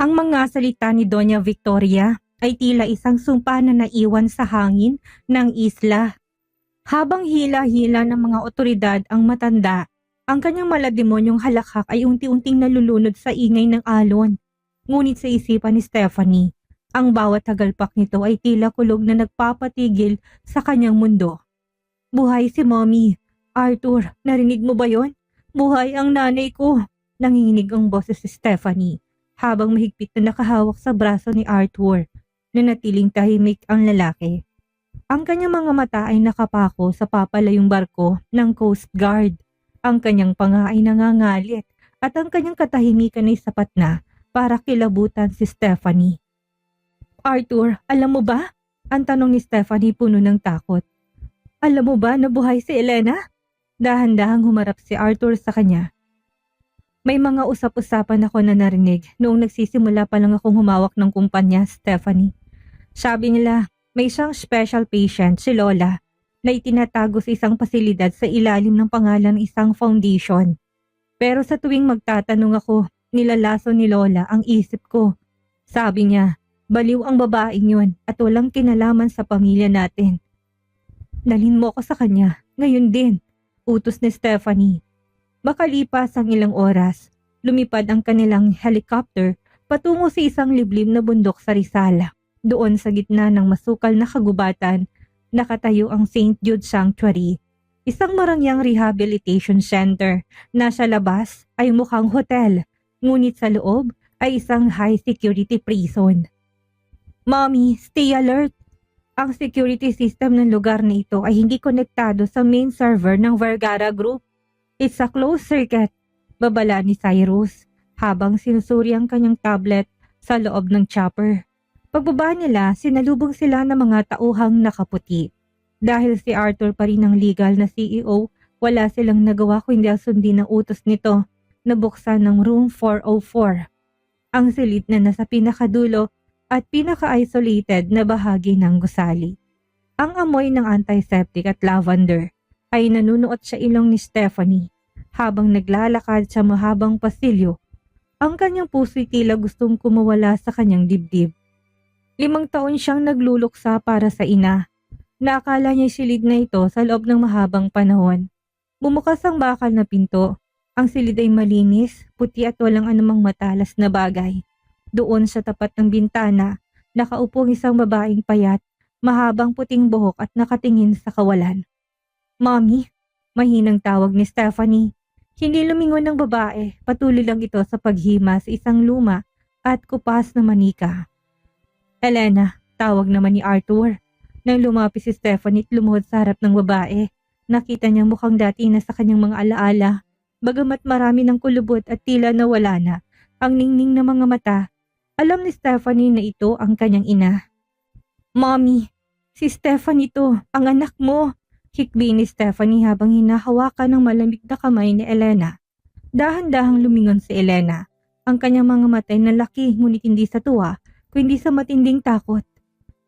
Ang mga salita ni Doña Victoria ay tila isang sumpa na naiwan sa hangin ng isla. Habang hila-hila ng mga otoridad ang matanda, ang kanyang malademonyong halakhak ay unti-unting nalulunod sa ingay ng alon. Ngunit sa isipan ni Stephanie, ang bawat tagalpak nito ay tila kulog na nagpapatigil sa kanyang mundo. Buhay si Mommy. Arthur, narinig mo ba yon? Buhay ang nanay ko. Nanginginig ang boses si Stephanie habang mahigpit na nakahawak sa braso ni Arthur. Nanatiling tahimik ang lalaki. Ang kanyang mga mata ay nakapako sa papalayong barko ng Coast Guard. Ang kanyang panga ay nangangalit at ang kanyang katahimikan ay sapat na para kilabutan si Stephanie. Arthur, alam mo ba? Ang tanong ni Stephanie puno ng takot. Alam mo ba na buhay si Elena? Dahan-dahang humarap si Arthur sa kanya. May mga usap-usapan ako na narinig noong nagsisimula pa lang akong humawak ng kumpanya, Stephanie. Sabi nila, may isang special patient, si Lola, na itinatago sa isang pasilidad sa ilalim ng pangalan ng isang foundation. Pero sa tuwing magtatanong ako, nilalaso ni Lola ang isip ko. Sabi niya, baliw ang babaeng yun at walang kinalaman sa pamilya natin. Dalhin mo ko sa kanya, ngayon din, utos ni Stephanie. Makalipas ang ilang oras, lumipad ang kanilang helicopter patungo sa isang liblib na bundok sa Rizal. Doon sa gitna ng masukal na kagubatan, nakatayo ang St. Jude Sanctuary, isang marangyang rehabilitation center na sa labas ay mukhang hotel, ngunit sa loob ay isang high-security prison. Mommy, stay alert! Ang security system ng lugar na ito ay hindi konektado sa main server ng Vergara Group. It's a closed circuit, babala ni Cyrus habang sinusuri ang kanyang tablet sa loob ng chopper. Pagbaba nila, sinalubong sila ng mga tauhang nakaputi. Dahil si Arthur pa rin ang legal na CEO, wala silang nagawa kundi ang sundin ang utos nito na buksan ng room 404. Ang silid na nasa pinakadulo at pinaka-isolated na bahagi ng gusali. Ang amoy ng antiseptic at lavender ay nanunuot sa ilong ni Stephanie habang naglalakad sa mahabang pasilyo. Ang kanyang puso'y tila gustong kumawala sa kanyang dibdib. 5 taon siyang nagluluksa para sa ina. Naakala niya silid na ito sa loob ng mahabang panahon. Bumukas ang bakal na pinto. Ang silid ay malinis, puti at walang anumang matalas na bagay. Doon sa tapat ng bintana, nakaupo ang isang babaeng payat, mahabang puting buhok at nakatingin sa kawalan. Mommy, mahinang tawag ni Stephanie. Hindi lumingon ng babae, patuloy lang ito sa paghima sa isang luma at kupas na manika. Elena, tawag naman ni Arthur. Nang lumapis si Stephanie at lumuhod sa harap ng babae, nakita niyang mukhang dati na sa kanyang mga alaala, bagamat marami ng kulubot at tila nawala na ang ningning na mga mata. Alam ni Stephanie na ito ang kanyang ina. Mommy, si Stephanie to, ang anak mo. Hikbi ni Stephanie habang hinahawakan ng malamig na kamay ni Elena. Dahan-dahang lumingon si Elena. Ang kanyang mga mata ay nalaki ngunit hindi sa tuwa, kundi sa matinding takot.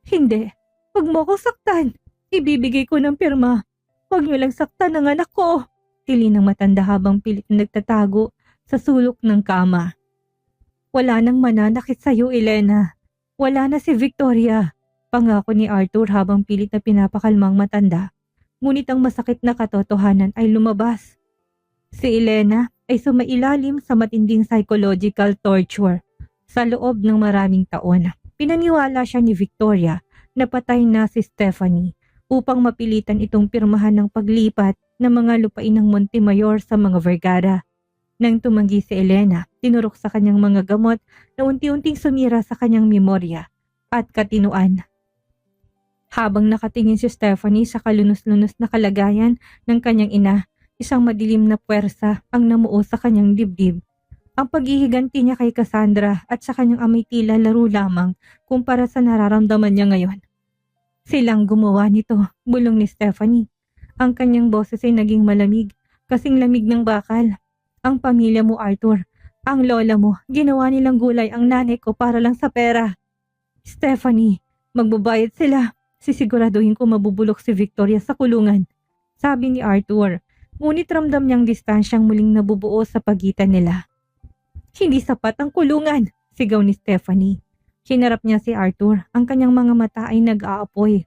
Hindi, huwag mo ko saktan. Ibibigay ko ng pirma. Huwag niyo lang saktan ang anak ko. Tili ng matanda habang pilit na nagtatago sa sulok ng kama. Wala nang mananakit sa'yo, Elena. Wala na si Victoria. Pangako ni Arthur habang pilit na pinapakalmang matanda. Ngunit ang masakit na katotohanan ay lumabas. Si Elena ay sumailalim sa matinding psychological torture. Sa loob ng maraming taon, pinaniwala siya ni Victoria na patay na si Stephanie upang mapilitan itong pirmahan ng paglipat ng mga lupain ng Montemayor sa mga Vergara. Nang tumanggi si Elena, tinurok sa kanyang mga gamot na unti-unting sumira sa kanyang memorya at katinuan. Habang nakatingin si Stephanie sa kalunos-lunos na kalagayan ng kanyang ina, isang madilim na puwersa ang namuo sa kanyang dibdib. Ang paghihiganti niya kay Cassandra at sa kanyang amay tila laro lamang kumpara sa nararamdaman niya ngayon. Silang gumawa nito, bulong ni Stephanie. Ang kanyang boses ay naging malamig, kasing lamig ng bakal. Ang pamilya mo, Arthur, ang lola mo, ginawa nilang gulay ang nanay ko para lang sa pera. Stephanie, magbabayad sila. Sisiguraduhin ko mabubulok si Victoria sa kulungan, sabi ni Arthur. Ngunit ramdam niyang distansyang muling nabubuo sa pagitan nila. Hindi sapat ang kulungan. Sigaw ni Stephanie. Hinarap niya si Arthur. Ang kanyang mga mata ay nag-aapoy.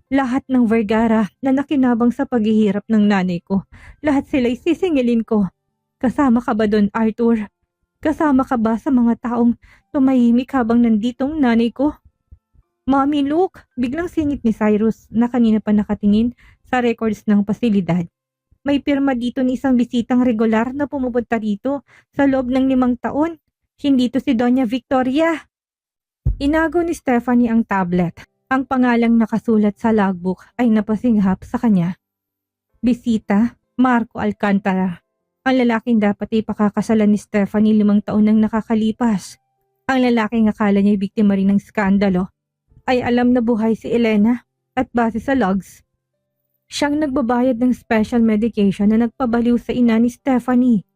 Lahat ng Vergara na nakinabang sa paghihirap ng nanay ko, lahat sila'y sisingilin ko. Kasama ka ba doon, Arthur? Kasama ka ba sa mga taong tumahimik habang nanditong nanay ko? Mommy, look! Biglang singit ni Cyrus na kanina pa nakatingin sa records ng pasilidad. May pirma dito ni isang bisitang regular na pumupunta rito sa loob ng 5 taon. Hindi to si Doña Victoria. Inago ni Stephanie ang tablet. Ang pangalang nakasulat sa logbook ay napasinghap sa kanya. Bisita, Marco Alcantara. Ang lalaking dapat ay pakakasalan ni Stephanie 5 taon nang nakakalipas. Ang lalaking akala niya ay biktima rin ng skandalo ay alam na buhay si Elena at base sa logs, siyang nagbabayad ng special medication na nagpabaliw sa ina ni Stephanie.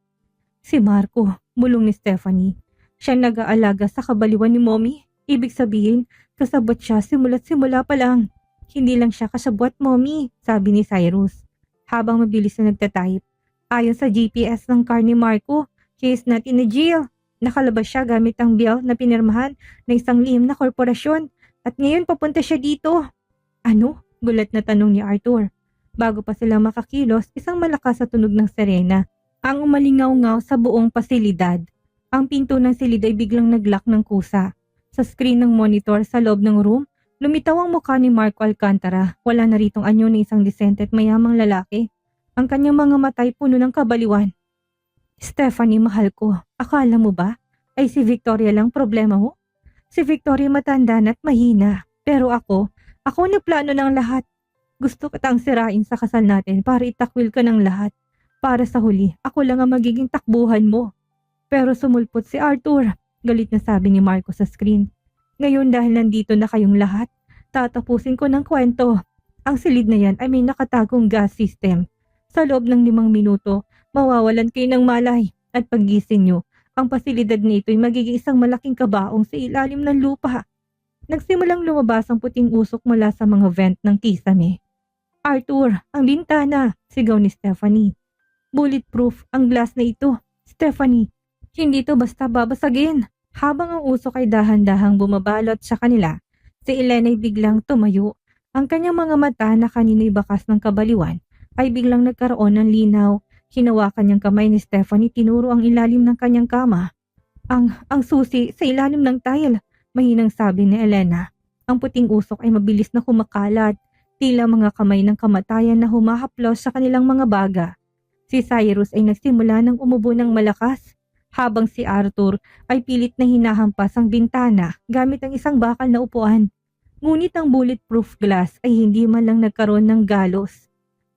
Si Marco, bulong ni Stephanie. Siyang nag-aalaga sa kabaliwan ni Mommy. Ibig sabihin, kasabot siya simula't simula pa lang. Hindi lang siya kasabot, Mommy, sabi ni Cyrus, habang mabilis na nagtatype. Ayon sa GPS ng car ni Marco, he is not in a jail. Nakalabas siya gamit ang bill na pinirmahan ng isang lihim na korporasyon at ngayon papunta siya dito. Ano? Gulat na tanong ni Arthur. Bago pa sila makakilos, isang malakas sa tunog ng sirena ang umalingaw-ngaw sa buong pasilidad. Ang pinto ng silid ay biglang naglock ng kusa. Sa screen ng monitor sa loob ng room, lumitaw ang mukha ni Marco Alcantara. Wala na ritong anyo ng isang disente at mayamang lalaki. Ang kanyang mga matay puno ng kabaliwan. Stephanie, mahal ko, akala mo ba ay si Victoria lang problema mo? Si Victoria matanda at mahina. Pero ako nagplano ng lahat. Gusto kitang sirain sa kasal natin para itakwil ka ng lahat. Para sa huli, ako lang ang magiging takbuhan mo. Pero sumulpot si Arthur. Galit na sabi ni Marco sa screen. Ngayon dahil nandito na kayong lahat, tatapusin ko ng kwento. Ang silid na yan ay may nakatagong gas system. Sa loob ng 5 minuto, mawawalan kayo ng malay at paggising nyo, ang pasilidad nito ay magiging isang malaking kabaong sa ilalim ng lupa. Nagsimulang lumabas ang puting usok mula sa mga vent ng kisame. Arthur, ang bintana, sigaw ni Stephanie. Bulletproof ang glass na ito, Stephanie. Hindi to basta babasagin. Habang ang usok ay dahan-dahang bumabalot sa kanila, si Elena ay biglang tumayo. Ang kanyang mga mata na kanina'y bakas ng kabaliwan ay biglang nagkaroon ng linaw. Hinawakan niyang kamay ni Stephanie, tinuro ang ilalim ng kanyang kama. Ang susi sa ilalim ng tile, mahinang sabi ni Elena. Ang puting usok ay mabilis na kumakalat, tila mga kamay ng kamatayan na humahaplos sa kanilang mga baga. Si Cyrus ay nagsimula ng umubo ng malakas, habang si Arthur ay pilit na hinahampas ang bintana gamit ang isang bakal na upuan. Ngunit ang bulletproof glass ay hindi man lang nagkaroon ng galos.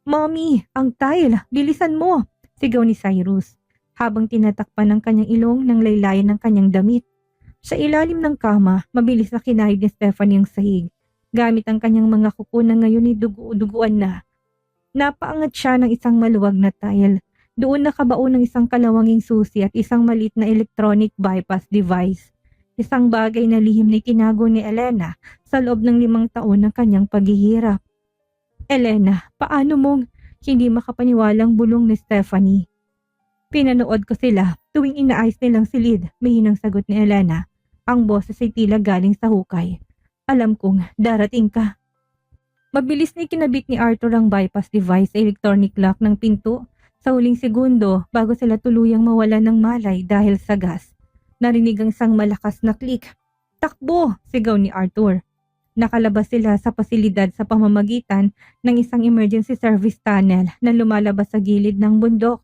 Mommy, ang tile, bilisan mo, sigaw ni Cyrus, habang tinatakpan ng kanyang ilong ng laylayan ng kanyang damit. Sa ilalim ng kama, mabilis na kinahid ni Stephanie ang sahig. Gamit ang kanyang mga kuko na ngayon ay duguan na. Napaangat siya ng isang maluwag na tile. Doon nakabaon ng isang kalawanging susi at isang malit na electronic bypass device. Isang bagay na lihim na tinago ni Elena sa loob ng 5 taon ng kanyang paghihirap. Elena, paano mong hindi makapaniwalang bulong ni Stephanie? Pinanood ko sila tuwing inaayos nilang silid, mahinang sagot ni Elena. Ang boses ay tila galing sa hukay. Alam kong darating ka. Mabilis na ikinabit ni Arthur ang bypass device sa electronic lock ng pinto. Sa huling segundo, bago sila tuluyang mawala ng malay dahil sa gas, narinig ang isang malakas na click. Takbo! Sigaw ni Arthur. Nakalabas sila sa pasilidad sa pamamagitan ng isang emergency service tunnel na lumalabas sa gilid ng bundok.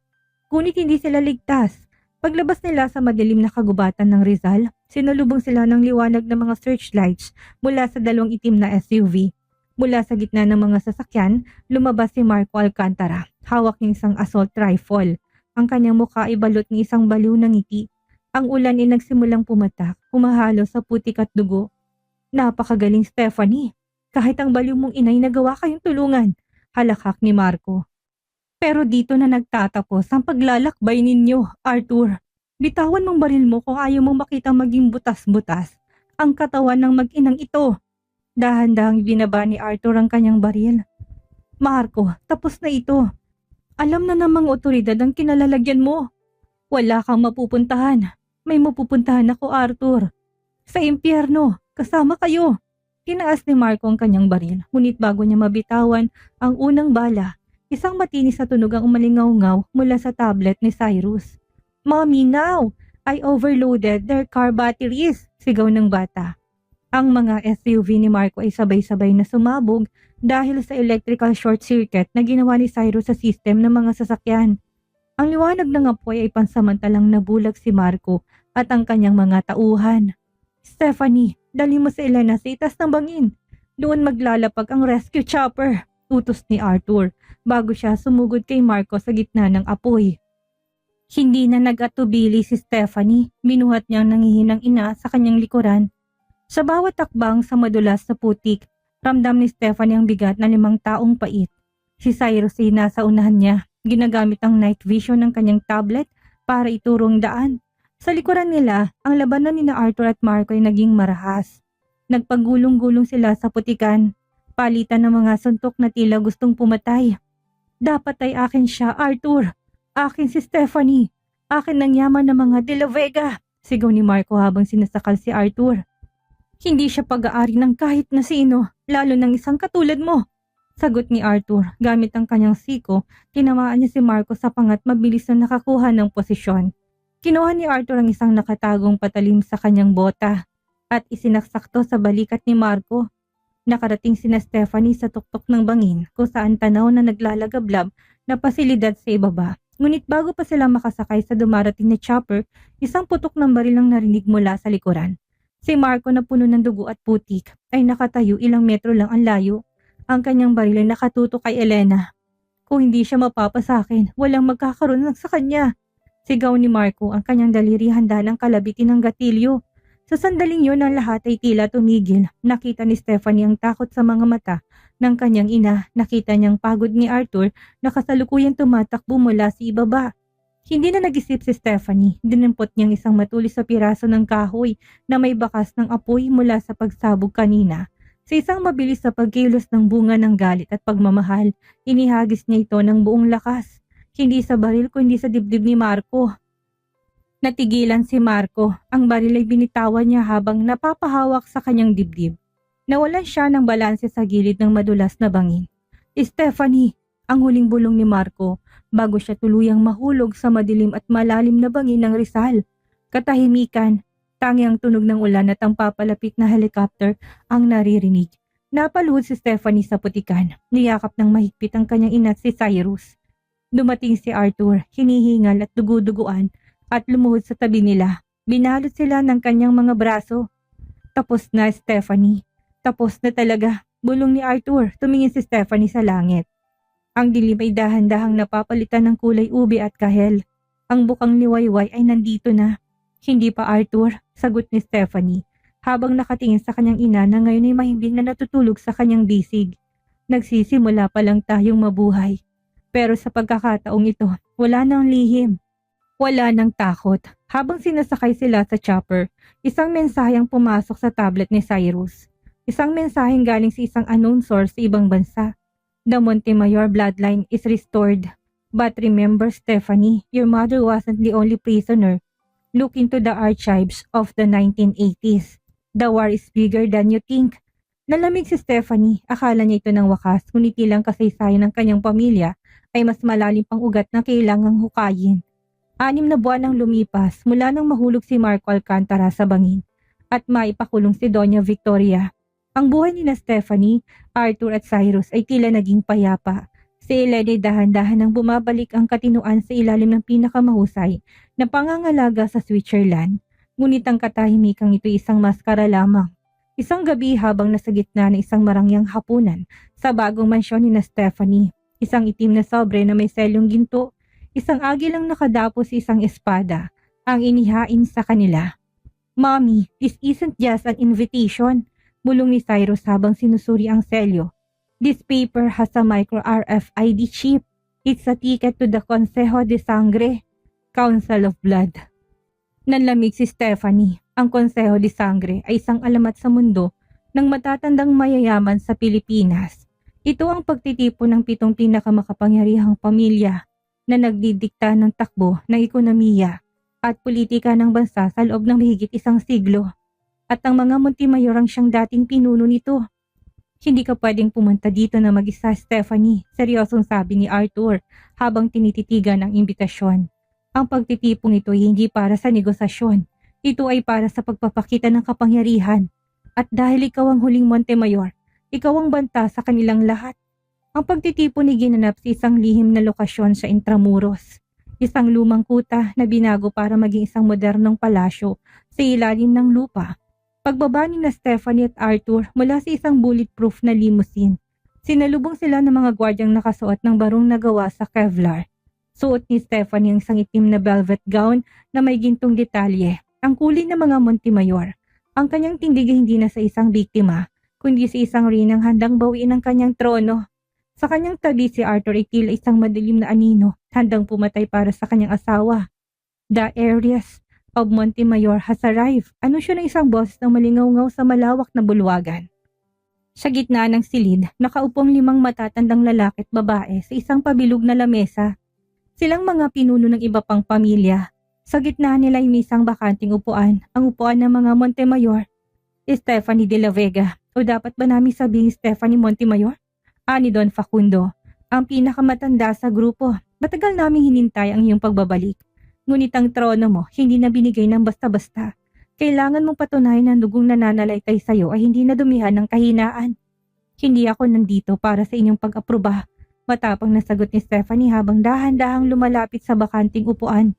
Ngunit hindi sila ligtas. Paglabas nila sa madilim na kagubatan ng Rizal, sinalubong sila ng liwanag ng mga searchlights mula sa 2 itim na SUV. Mula sa gitna ng mga sasakyan, lumabas si Marco Alcantara. Hawak ng isang assault rifle. Ang kanyang mukha ay balot ng isang baliw na ngiti. Ang ulan ay nagsimulang pumatak, humahalo sa putik at dugo. Napakagaling, Stephanie. Kahit ang baliw mong inay nagawa kayong tulungan, halakhak ni Marco. Pero dito na nagtatapos ang paglalakbay ninyo, Arthur. Bitawan mong baril mo kung ayaw mong makita maging butas-butas ang katawan ng mag-inang ito. Dahan-dahang binaba ni Arthur ang kanyang baril. Marco, tapos na ito. Alam na ng mga otoridad ang kinalalagyan mo. Wala kang mapupuntahan. May mapupuntahan ako, Arthur. Sa impyerno, kasama kayo. Tinaas ni Marco ang kanyang baril, ngunit bago niya mabitawan ang unang bala, isang matinis na tunog ang umalingaw-ngaw mula sa tablet ni Cyrus. "Mommy, now! I overloaded their car batteries!" sigaw ng bata. Ang mga SUV ni Marco ay sabay-sabay na sumabog dahil sa electrical short circuit na ginawa ni Cyrus sa system ng mga sasakyan. Ang liwanag ng apoy ay pansamantalang nabulag si Marco at ang kanyang mga tauhan. "Stephanie, dali mo si Elena sa itas ng bangin. Doon maglalapag ang rescue chopper," utos ni Arthur bago siya sumugod kay Marco sa gitna ng apoy. Hindi na nag-atubili si Stephanie, binuhat niya ang nangihinang ina sa kanyang likuran. Sa bawat takbang sa madulas na putik, ramdam ni Stephanie ang bigat na 5 taong pait. Si Cyrus ay nasa unahan niya, ginagamit ang night vision ng kanyang tablet para iturong daan. Sa likuran nila, ang labanan ni Arthur at Marco ay naging marahas. Nagpagulong-gulong sila sa putikan, palitan ng mga suntok na tila gustong pumatay. "Dapat ay akin siya, Arthur. Akin si Stephanie. Akin ang yaman ng mga De La Vega," sigaw ni Marco habang sinasakal si Arthur. "Hindi siya pag-aari ng kahit na sino, lalo ng isang katulad mo," sagot ni Arthur. Gamit ang kanyang siko, tinamaan niya si Marco sa pangat mabilis na nakakuha ng posisyon. Kinuha ni Arthur ang isang nakatagong patalim sa kanyang bota at isinaksak sa balikat ni Marco. Nakarating sina Stephanie sa tuktok ng bangin kung saan tanaw na naglalagablab na pasilidad sa ibaba. Ngunit bago pa sila makasakay sa dumarating na chopper, isang putok ng baril ang narinig mula sa likuran. Si Marco na puno ng dugo at putik ay nakatayo ilang metro lang ang layo. Ang kanyang baril ay nakatutok kay Elena. "Kung hindi siya mapapasakin, walang magkakaroon ng sa kanya," sigaw ni Marco, ang kanyang daliri handa ng kalabitin ng gatilyo. Sa sandaling yun, ang lahat ay tila tumigil. Nakita ni Stephanie ang takot sa mga mata ng kanyang ina. Nakita niyang pagod ni Arthur na kasalukuyang tumatakbo mula sa ibaba. Hindi na nag-isip si Stephanie. Dinimpot niyang isang matulis sa piraso ng kahoy na may bakas ng apoy mula sa pagsabog kanina. Sa isang mabilis na pagkilos ng bunga ng galit at pagmamahal, inihagis niya ito ng buong lakas. Hindi sa baril kundi sa dibdib ni Marco. Natigilan si Marco. Ang baril ay binitawan niya habang napapahawak sa kanyang dibdib. Nawalan siya ng balanse sa gilid ng madulas na bangin. "Stephanie!" ang huling bulong ni Marco bago siya tuluyang mahulog sa madilim at malalim na bangin ng Rizal. Katahimikan, tangi ang tunog ng ulan at ang papalapit na helicopter ang naririnig. Napaluhod si Stephanie sa putikan. Niyakap ng mahigpit ang kanyang ina si Cyrus. Dumating si Arthur, hinihingal at dugu-duguan, at lumuhod sa tabi nila. Binalot sila ng kanyang mga braso. "Tapos na, Stephanie. Tapos na talaga," bulong ni Arthur. Tumingin si Stephanie sa langit. Ang dilim ay dahan-dahang napapalitan ng kulay ube at kahel. Ang bukang liwayway ay nandito na. "Hindi pa, Arthur," sagot ni Stephanie, habang nakatingin sa kanyang ina na ngayon ay mahimbing na natutulog sa kanyang bisig. "Nagsisimula pa lang tayong mabuhay." Pero sa pagkakataong ito, wala nang lihim. Wala nang takot. Habang sinasakay sila sa chopper, isang mensaheng pumasok sa tablet ni Cyrus. Isang mensaheng galing sa isang unknown source sa ibang bansa. "The Montemayor bloodline is restored. But remember, Stephanie, your mother wasn't the only prisoner. Look into the archives of the 1980s. The war is bigger than you think." Nalamig si Stephanie. Akala niya ito ng wakas, ngunit ilang kasaysayan ng kanyang pamilya ay mas malalim pang ugat na kailangang hukayin. 6 na buwan ang lumipas mula nang mahulog si Marco Alcantara sa bangin at maipakulong si Doña Victoria. Ang buhay ni Stephanie, Arthur at Cyrus ay tila naging payapa. Si Elena ay dahan-dahan nang bumabalik ang katinuan sa ilalim ng pinakamahusay na pangangalaga sa Switzerland. Ngunit ang katahimikang ito isang maskara lamang. Isang gabi habang nasa gitna ng isang marangyang hapunan sa bagong mansyon ni Stephanie, isang itim na sobre na may selyong ginto, isang agilang nakadapo sa isang espada ang inihain sa kanila. "Mommy, this isn't just an invitation," bulong ni Cyrus habang sinusuri ang selyo. "This paper has a micro RFID chip. It's a ticket to the Consejo de Sangre, Council of Blood." Nanlamig si Stephanie. Ang Consejo de Sangre ay isang alamat sa mundo ng matatandang mayayaman sa Pilipinas. Ito ang pagtitipon ng 7 pinakamakapangyarihang pamilya na nagdidikta ng takbo ng ekonomiya at politika ng bansa sa loob ng mahigit isang siglo. At ang mga Montemayor ang siyang dating pinuno nito. Hindi ka pwedeng pumunta dito na mag-isa, Stephanie, seryosong sabi ni Arthur habang tinititigan ang imbitasyon. Ang pagtitipong ito ay hindi para sa negosasyon. Ito ay para sa pagpapakita ng kapangyarihan. At dahil ikaw ang huling Montemayor, ikaw ang banta sa kanilang lahat. Ang pagtitipon ay ginanap sa isang lihim na lokasyon sa Intramuros. Isang lumang kuta na binago para maging isang modernong palasyo sa ilalim ng lupa. Pagbaba ni na Stephanie at Arthur mula sa isang bulletproof na limousine, sinalubong sila ng mga gwardyang nakasuot ng barong na gawa sa Kevlar. Suot ni Stephanie ang isang itim na velvet gown na may gintong detalye, ang kulay ng mga Montemayor. Ang kanyang tindig ay hindi na sa isang biktima, kundi sa isang rinang handang bawiin ang kanyang trono. Sa kanyang tabi si Arthur ay tila isang madilim na anino, handang pumatay para sa kanyang asawa. The heiress of Montemayor has arrived. Anunsyo ng isang boses na malingaw-ngaw sa malawak na bulwagan. Sa gitna ng silid, nakaupong 5 matatandang lalaki at babae sa isang pabilog na lamesa. Silang mga pinuno ng iba pang pamilya. Sa gitna nila ay may isang bakanting upuan, ang upuan ng mga Montemayor. Stephanie de la Vega, o dapat ba namin sabihin Stephanie Montemayor? Ani Don Facundo, ang pinakamatanda sa grupo. Matagal naming hinintay ang iyong pagbabalik. Ngunit ang trono mo hindi na binigay ng basta-basta. Kailangan mong patunayan na dugong nananalaytay sa iyo ay hindi na dumihan ng kahinaan. Hindi ako nandito para sa inyong pag-aproba. Matapang na sagot ni Stephanie habang dahan-dahang lumalapit sa bakanting upuan.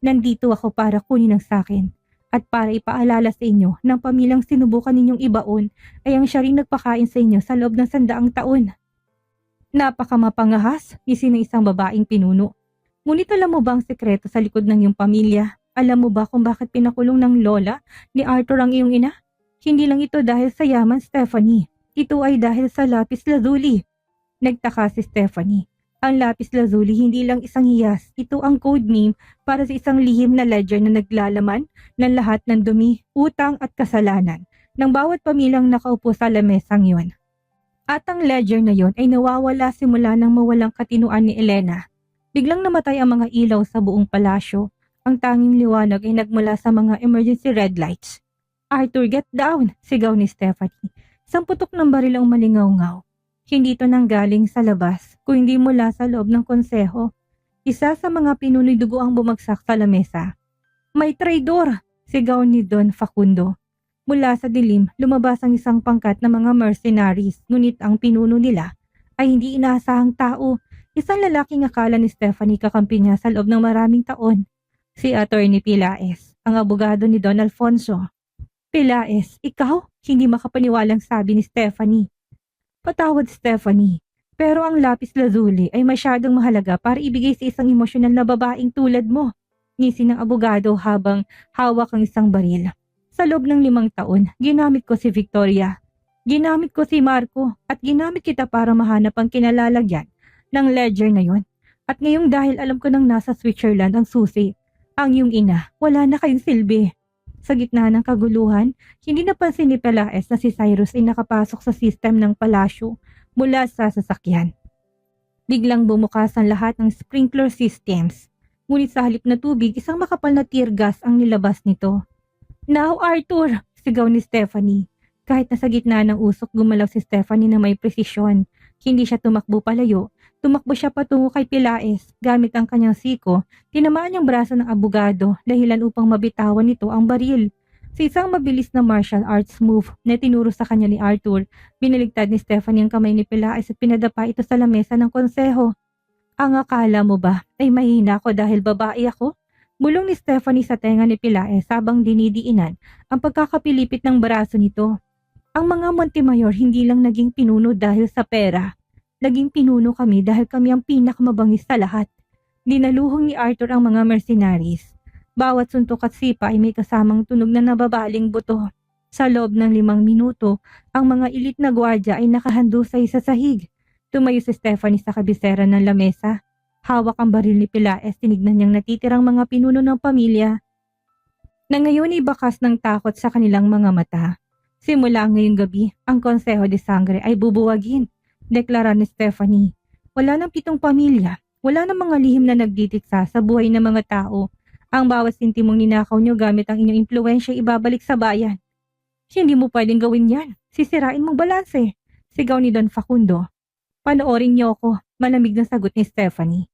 Nandito ako para kunin ang sakin. At para ipaalala sa inyo ng pamilyang sinubukan ninyong ibaon ay ang siya ring nagpakain sa inyo sa loob ng 100 taon. Napakamapangahas, isin ng isang babaeng pinuno. Ngunit alam mo ba ang sekreto sa likod ng iyong pamilya? Alam mo ba kung bakit pinakulong ng lola ni Arthur ang iyong ina? Hindi lang ito dahil sa yaman, Stephanie. Ito ay dahil sa lapis lazuli. Nagtaka si Stephanie. Ang lapis lazuli hindi lang isang hiyas. Ito ang code name para sa isang lihim na ledger na naglalaman ng lahat ng dumi, utang at kasalanan ng bawat pamilyang nakaupo sa lamesang yon. At ang ledger na yon ay nawawala simula nang mawalang katinuan ni Elena. Biglang namatay ang mga ilaw sa buong palasyo. Ang tanging liwanag ay nagmula sa mga emergency red lights. Arthur, get down! Sigaw ni Stephanie. Isang putok ng baril ang malingaw-ngaw. Hindi ito nanggaling sa labas, kundi mula sa loob ng konseho. Isa sa mga pinunoy dugo ang bumagsak sa lamesa. May traidor! Sigaw ni Don Facundo. Mula sa dilim, lumabas ang isang pangkat na mga mercenaries, ngunit ang pinuno nila ay hindi inaasahang tao. Isang lalaking akala ni Stephanie kakampi niya sa loob ng maraming taon. Si Attorney Pilaes, ang abogado ni Don Alfonso. Pilaes, ikaw? Hindi makapaniwalang sabi ni Stephanie. Patawad Stephanie, pero ang lapis lazuli ay masyadong mahalaga para ibigay sa isang emosyonal na babaeng tulad mo. Ngisi ng abogado habang hawak ang isang baril. Sa loob ng 5 taon, ginamit ko si Victoria. Ginamit ko si Marco at ginamit kita para mahanap ang kinalalagyan ng ledger na yon. At ngayong dahil alam ko nang nasa Switzerland ang susi, ang iyong ina, wala na kayong silbi. Sa gitna ng kaguluhan, hindi napansin ni Pilaes na si Cyrus ay nakapasok sa sistem ng palasyo mula sa sasakyan. Biglang bumukas ang lahat ng sprinkler systems. Ngunit sa halip na tubig, isang makapal na tear gas ang nilabas nito. Now, Arthur! Sigaw ni Stephanie. Kahit nasa gitna ng usok, gumalaw si Stephanie na may presisyon. Hindi siya tumakbo palayo. Tumakbo siya patungo kay Pilaes. Gamit ang kanyang siko, tinamaan niyang braso ng abogado dahilan upang mabitawan nito ang baril. Sa isang mabilis na martial arts move na tinuro sa kanya ni Arthur, biniligtad ni Stephanie ang kamay ni Pilaes at pinadapa ito sa lamesa ng konseho. Ang akala mo ba ay mahina ako dahil babae ako? Bulong ni Stephanie sa tenga ni Pilaes habang dinidiinan ang pagkakapilipit ng braso nito. Ang mga Montemayor hindi lang naging pinuno dahil sa pera. Naging pinuno kami dahil kami ang pinakamabangis sa lahat. Dinaluhong ni Arthur ang mga mercenaries. Bawat suntok at sipa ay may kasamang tunog na nababaling buto. Sa loob ng 5 minuto, ang mga ilit na gwardya ay nakahandusay sa sahig. Tumayo si Stephanie sa kabisera ng lamesa. Hawak ang baril ni Pilaes, tinignan niyang natitirang mga pinuno ng pamilya na ngayon ay bakas ng takot sa kanilang mga mata. Simula ngayong gabi, ang Consejo de Sangre ay bubuwagin, deklara ni Stephanie. Wala ng 7 pamilya, wala ng mga lihim na nagdidikta sa buhay ng mga tao. Ang bawat sentimong ninakaw niyo gamit ang inyong impluensya ibabalik sa bayan. Hindi mo pwedeng gawin yan. Sisirain mong balanse. Sigaw ni Don Facundo. Panoorin niyo ako, malamig na sagot ni Stephanie.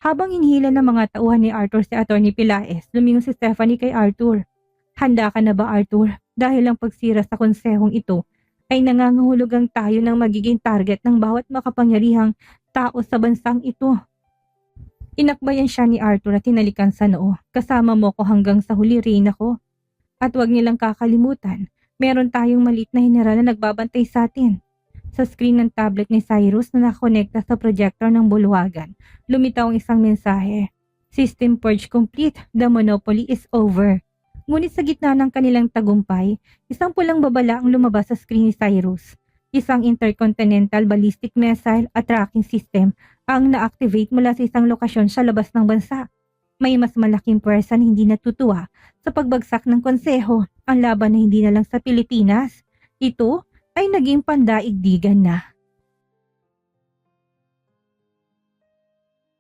Habang hinihila ng mga tauhan ni Arthur si Atty. Pilaes, lumingon si Stephanie kay Arthur. Handa ka na ba, Arthur? Dahil ang pagsira sa konsehong ito ay nangangahulugang tayo ng magiging target ng bawat makapangyarihang tao sa bansang ito. Inakbayan siya ni Arthur at hinalikan sa noo. Kasama mo ko hanggang sa huli, Reyna ko. At huwag nilang kakalimutan, meron tayong maliit na general na nagbabantay sa atin. Sa screen ng tablet ni Cyrus na nakonekta sa projector ng bulwagan, lumitaw ang isang mensahe. System purge complete, the monopoly is over. Ngunit sa gitna ng kanilang tagumpay, isang pulang babala ang lumabas sa screen ni Cyrus. Isang intercontinental ballistic missile at tracking system ang na-activate mula sa isang lokasyon sa labas ng bansa. May mas malaking puwersa na hindi natutuwa sa pagbagsak ng konseho. Ang laban na hindi na lang sa Pilipinas. Ito ay naging pandaigdigan na.